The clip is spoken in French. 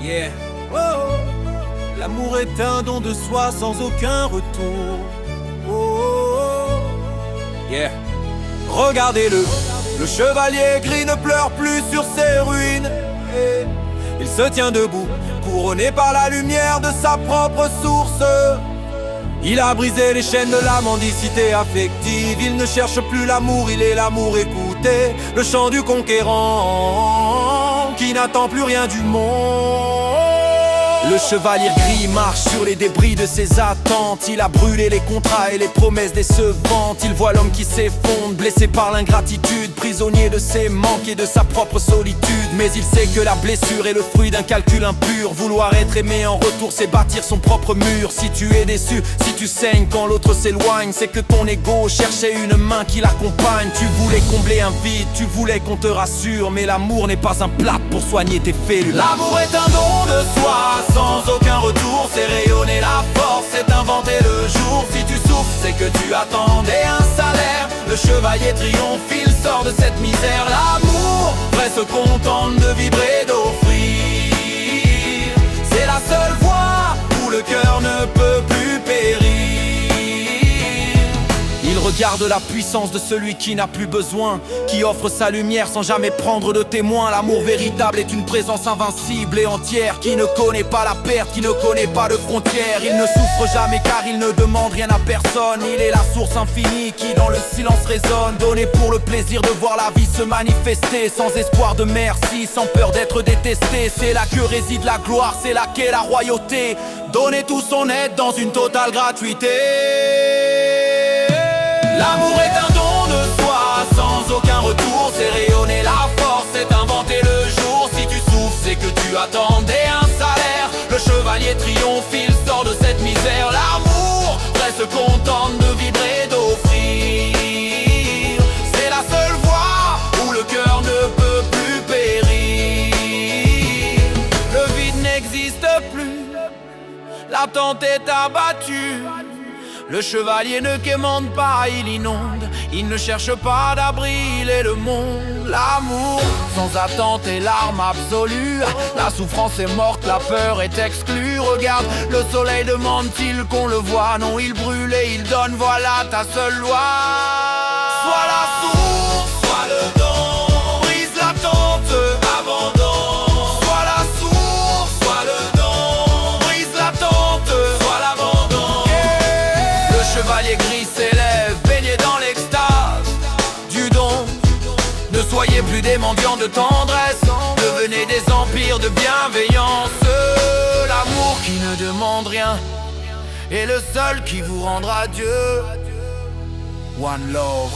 Yeah. Oh. L'amour est un don de soi sans aucun retour. Oh. Yeah. Regardez-le, le chevalier gris ne pleure plus sur ses ruines. Et il se tient debout, couronné par la lumière de sa propre source. Il a brisé les chaînes de la mendicité affective. Il ne cherche plus l'amour, il est l'amour écouté. Le chant du conquérant qui n'attend plus rien du monde. Le chevalier gris marche sur les débris de ses attentes. Il a brûlé les contrats et les promesses décevantes. Il voit l'homme qui s'effondre, blessé par l'ingratitude, prisonnier de ses manques et de sa propre solitude. Mais il sait que la blessure est le fruit d'un calcul impur. Vouloir être aimé en retour, c'est bâtir son propre mur. Si tu es déçu, si tu saignes quand l'autre s'éloigne, c'est que ton ego cherchait une main qui l'accompagne. Tu voulais combler un vide, tu voulais qu'on te rassure. Mais l'amour n'est pas un plat pour soigner tes fêlures. L'amour est un don de soi sans aucun retour, c'est rayonner la force, c'est inventer le jour. Si tu souffres, c'est que tu attendais un salaire. Le chevalier triomphe, il sort de cette misère. L'amour vrai se contente de vibrer, d'offrir. C'est la seule voie où le cœur ne peut plus périr. Il regarde la puissance de celui qui n'a plus besoin, qui offre sa lumière sans jamais prendre de témoin. L'amour véritable est une présence invincible et entière, qui ne connaît pas la perte, qui ne connaît pas de frontières. Il ne souffre jamais car il ne demande rien à personne. Il est la source infinie qui dans le silence résonne. Donné pour le plaisir de voir la vie se manifester, sans espoir de merci, sans peur d'être détesté. C'est là que réside la gloire, c'est là qu'est la royauté. Donner tout son être dans une totale gratuité. L'amour est un don de soi sans aucun retour, c'est rayonner la force, c'est inventer le jour. Si tu souffres, c'est que tu attendais un salaire. Le chevalier triomphe, il sort de cette misère. L'amour vrai se contente de vibrer, d'offrir. C'est la seule voie où le cœur ne peut plus périr. Le vide n'existe plus, l'attente est abattue. Le chevalier ne quémande pas, il inonde. Il ne cherche pas d'abri, il est le monde. L'amour sans attente est l'arme absolue. La souffrance est morte, la peur est exclue. Regarde, le soleil demande-t-il qu'on le voit? Non, il brûle et il donne, voilà ta seule loi. Sois la source, sois le don, brise l'attente, abandonne. Sois la source, sois le don, brise l'attente, sois l'abandon. Le chevalier gris s'élève, baigné dans l'extase du don. Ne soyez plus des mendiants de tendresse, devenez des empires de bienveillance. L'amour qui ne demande rien est le seul qui vous rendra Dieu. One love.